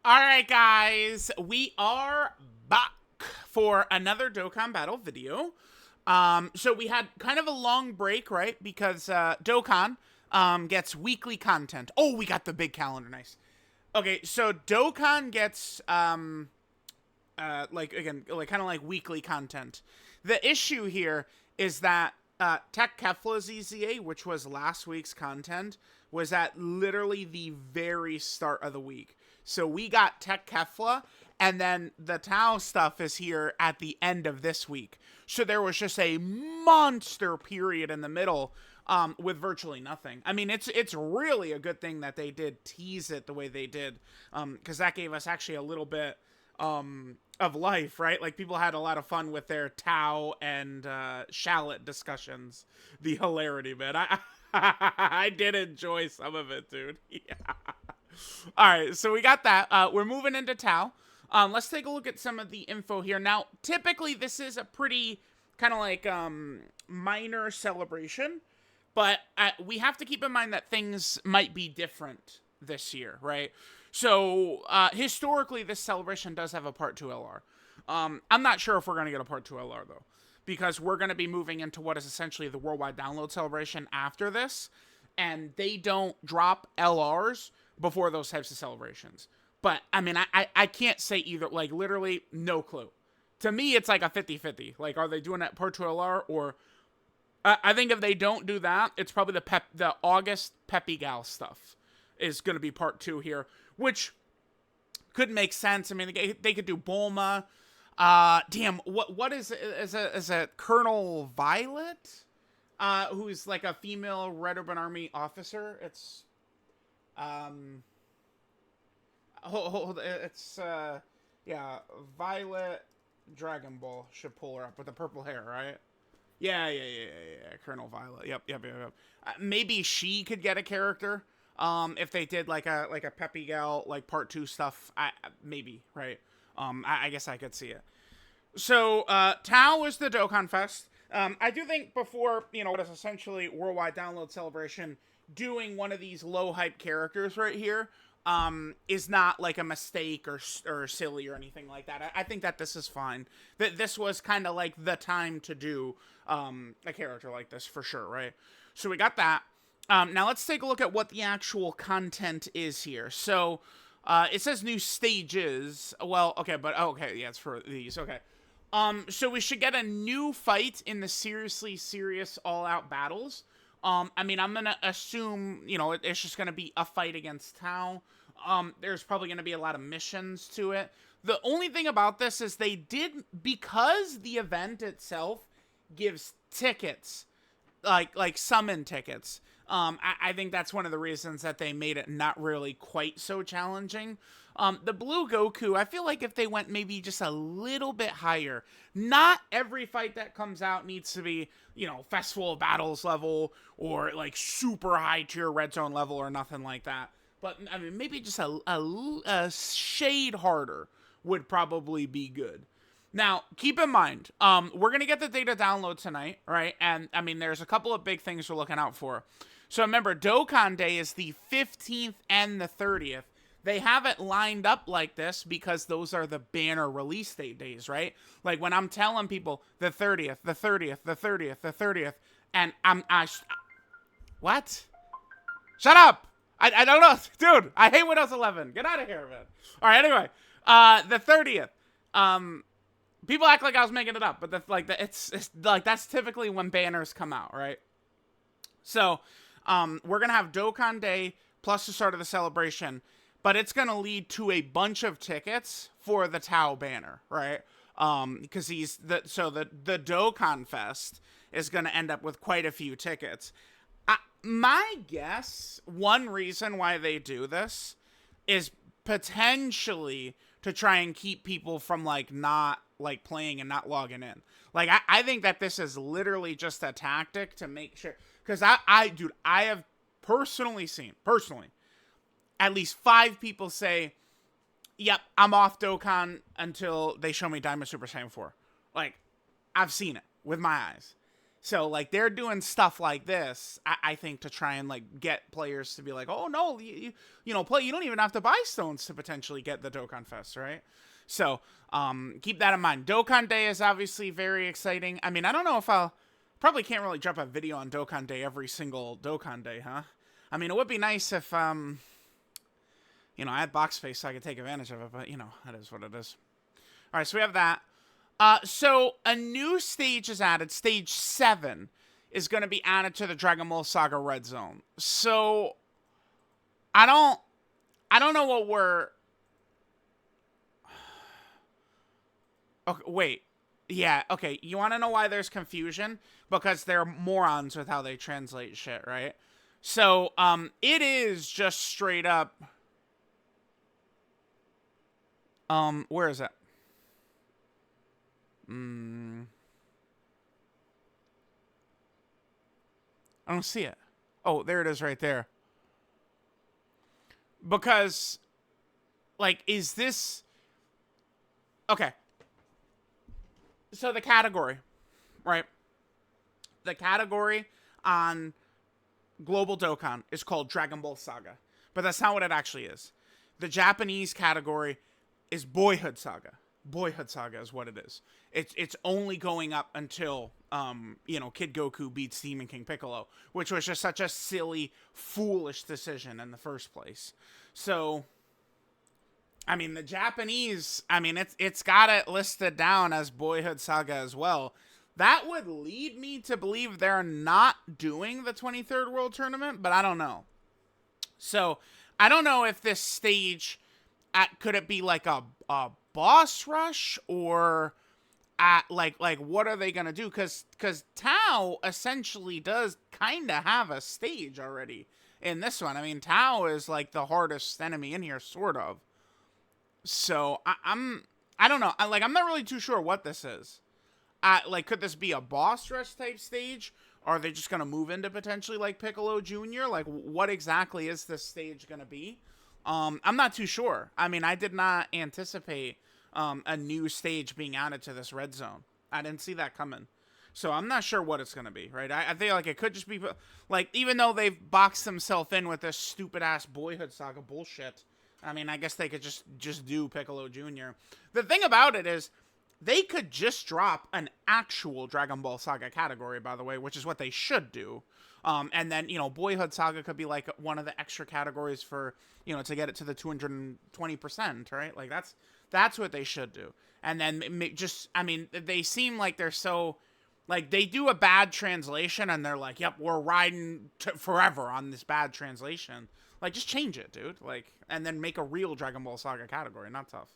Alright guys, we are back for another Dokkan battle video. So we had kind of a long break, right? Because Dokkan gets weekly content. Oh, we got the big calendar, nice. Okay, so Dokkan gets like kind of like weekly content. The issue here is that Tech Kefla ZZA, which was last week's content, was at literally the very start of the week. So we got Tech Kefla, and then the Tao stuff is here at the end of this week. So there was just a monster period in the middle with virtually nothing. I mean, it's really a good thing that they did tease it the way they did, because that gave us actually a little bit of life, right? Like, people had a lot of fun with their Tao and Shallot discussions. The hilarity, man. I did enjoy some of it, dude. Yeah. All right, so we got that. We're moving into Tao. Let's take a look at some of the info here. Now, typically, this is a pretty kind of like minor celebration, but we have to keep in mind that things might be different this year, right? So, historically, this celebration does have a Part 2 LR. I'm not sure if we're going to get a Part 2 LR, though, because we're going to be moving into what is essentially the worldwide download celebration after this, and they don't drop LRs before those types of celebrations. But, I mean, I can't say either. Like, literally, no clue. To me, it's like a 50-50. Like, are they doing that Part 2 LR, or... I think if they don't do that, it's probably the August Peppy Gal stuff is going to be Part 2 here, which could make sense. I mean, they could do Bulma. Damn, what is a Colonel Violet? Who's like a female Red Ribbon Army officer. It's hold it's yeah, Violet Dragon Ball should pull her up with the purple hair, right? Yeah, Colonel Violet. Yep. Maybe she could get a character. If they did like a Peppy Gal like Part 2 stuff, maybe, right? I guess I could see it. So, Tao is the Dokkan Fest. I do think before, what is essentially worldwide download celebration, doing one of these low hype characters right here, is not like a mistake or silly or anything like that. I think that this is fine. That this was kind of like the time to do, a character like this for sure, right? So we got that. Now let's take a look at what the actual content is here. So, it says new stages. Well, okay, yeah, it's for these. Okay. So we should get a new fight in the seriously serious all-out battles. I mean, I'm gonna assume, it's just gonna be a fight against Tao. There's probably gonna be a lot of missions to it. The only thing about this is because the event itself gives tickets, like summon tickets. I think that's one of the reasons that they made it not really quite so challenging. The Blue Goku, I feel like if they went maybe just a little bit higher, not every fight that comes out needs to be, Festival of Battles level or like super high tier Red Zone level or nothing like that. But, I mean, maybe just a shade harder would probably be good. Now, keep in mind, we're going to get the data download tonight, right? And, I mean, there's a couple of big things we're looking out for. So remember, Dokkan Day is the 15th and the 30th. They have it lined up like this because those are the banner release date days, right? Like, when I'm telling people the 30th, the 30th, the 30th, the 30th, and what? Shut up! I don't know. Dude, I hate Windows 11. Get out of here, man. All right, anyway. The 30th. People act like I was making it up, but it's like that's typically when banners come out, right? So, we're gonna have Dokkan Day plus the start of the celebration, but it's gonna lead to a bunch of tickets for the Tao banner, right? Because the Dokkan Fest is gonna end up with quite a few tickets. My guess, one reason why they do this is potentially to try and keep people from not playing and not logging in. Like, I think that this is literally just a tactic to make sure, because I have personally seen at least 5 people say, yep, I'm off Dokkan until they show me Diamond Super Saiyan 4. Like, I've seen it with my eyes. So like they're doing stuff like this, I think, to try and like get players to be like, oh no, you know, play. You don't even have to buy stones to potentially get the Dokkan Fest, right? So keep that in mind. Dokkan Day is obviously very exciting. I mean, I don't know if I'll probably can't really drop a video on Dokkan Day every single Dokkan Day, huh? I mean, it would be nice if you know, I had box space so I could take advantage of it, but you know, that is what it is. All right, so we have that. So a new stage is added. Stage 7 is going to be added to the Dragon Ball Saga Red Zone. So I don't know what we're. Okay, wait. Yeah, okay. You want to know why there's confusion? Because they're morons with how they translate shit, right? So, it is just straight up. Where is it? I don't see it. Oh, there it is right there. Because, like, is this... Okay. So the category, right? The category on Global Dokkan is called Dragon Ball Saga. But that's not what it actually is. The Japanese category is Boyhood Saga. Boyhood Saga is what it is. It's only going up until you know, Kid Goku beats Demon King Piccolo, which was just such a silly, foolish decision in the first place. So, I mean, the Japanese, I mean, it's got it listed down as Boyhood Saga as well. That would lead me to believe they're not doing the 23rd World Tournament, but I don't know. So, I don't know if this stage, could it be like a boss rush, or like what are they gonna do? Because Tao essentially does kind of have a stage already in this one. I mean, Tao is like the hardest enemy in here, sort of. So I don't know. I'm not really too sure what this is. Like, could this be a boss rush type stage? Or are they just gonna move into potentially like Piccolo Jr.? Like, what exactly is this stage gonna be? I'm not too sure. I mean, I did not anticipate a new stage being added to this red zone. I didn't see that coming. So I'm not sure what it's going to be, right? I think like it could just be, like, even though they've boxed themselves in with this stupid-ass Boyhood Saga bullshit, I mean, I guess they could just do Piccolo Jr. The thing about it is, they could just drop an actual Dragon Ball Saga category, by the way, which is what they should do. And then, you know, Boyhood Saga could be like one of the extra categories for, you know, to get it to the 220%, right? Like, that's what they should do. And then just, I mean, they seem like they're so, like, they do a bad translation and they're like, yep, we're riding forever on this bad translation. Like, just change it, dude. Like, and then make a real Dragon Ball Saga category. Not tough.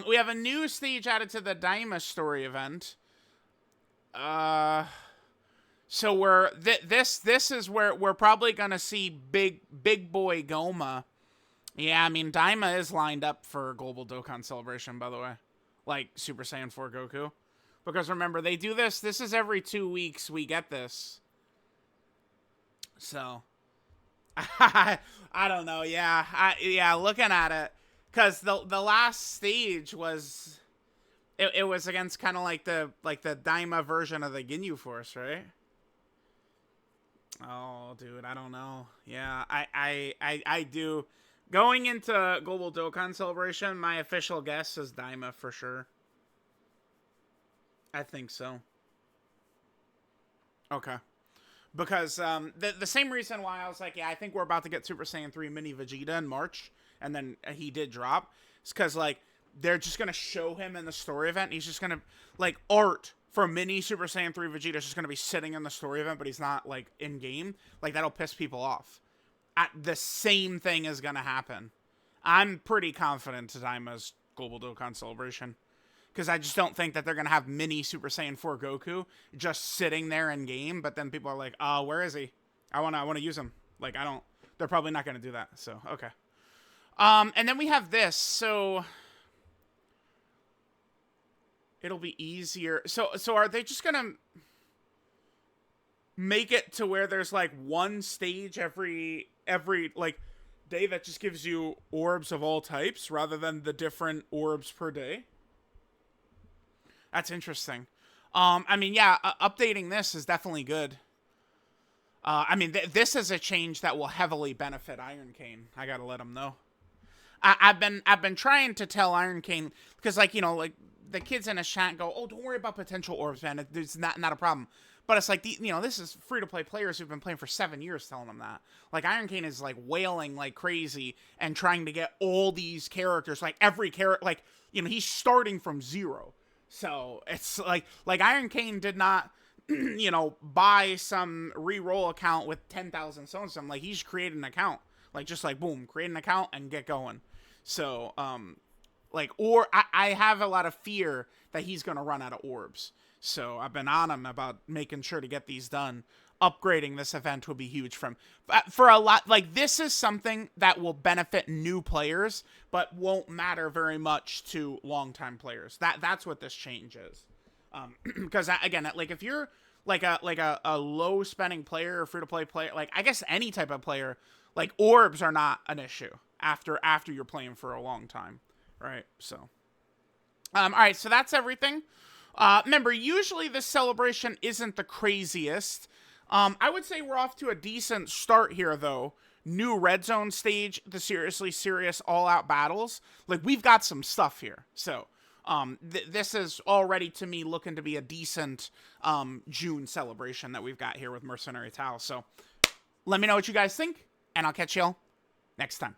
We have a new stage added to the Daima story event. So we're this is where we're probably gonna see big boy Goma. Yeah, I mean, Daima is lined up for Global Dokkan Celebration, by the way, like Super Saiyan 4 Goku, because remember, they do this. This is every 2 weeks we get this. So I don't know. Yeah, looking at it. Because the last stage was, it was against kind of like the Daima version of the Ginyu Force, right? Oh, dude, I don't know. Yeah, I do. Going into Global Dokkan Celebration, my official guess is Daima for sure. I think so. Okay. Because the same reason why I was like, yeah, I think we're about to get Super Saiyan 3 Mini Vegeta in March, and then he did drop. It's because, like, they're just going to show him in the story event. He's just going to, like, art for Mini Super Saiyan 3 Vegeta is just going to be sitting in the story event, but he's not, like, in-game. Like, that'll piss people off. The same thing is going to happen. I'm pretty confident Daima's Global Dokkan Celebration. Because I just don't think that they're going to have Mini Super Saiyan 4 Goku just sitting there in-game, but then people are like, where is he? I want to use him. Like, I don't... They're probably not going to do that, so, okay. And then we have this, so... It'll be easier. So are they just going to make it to where there's, like, one stage every, like, day that just gives you orbs of all types, rather than the different orbs per day? That's interesting. I mean, yeah, updating this is definitely good. I mean, this is a change that will heavily benefit Iron Cane. I gotta let him know. I've been trying to tell Iron Cane because, like, like the kids in his chat go, "Oh, don't worry about potential orbs, man. It's not a problem." But it's like this is free to play players who've been playing for 7 years telling them that. Like, Iron Cane is like wailing like crazy and trying to get all these characters, like every character, like he's starting from zero. So it's like Iron Cane did not buy some re-roll account with 10,000 so and something. Like, he's created an account, like, just like boom, create an account and get going. So like, or I have a lot of fear that he's gonna run out of orbs. So I've been on him about making sure to get these done. Upgrading this event will be huge for a lot. Like, this is something that will benefit new players, but won't matter very much to longtime players. That's what this change is. Because again, like, if you're like a low spending player or free to play player, like, I guess any type of player, like, orbs are not an issue after you're playing for a long time, right? So, all right, so that's everything. Remember, usually this celebration isn't the craziest. I would say we're off to a decent start here, though. New red zone stage, the seriously serious all-out battles. Like, we've got some stuff here. So, this is already, to me, looking to be a decent June celebration that we've got here with Mercenary Tao. So, let me know what you guys think, and I'll catch y'all next time.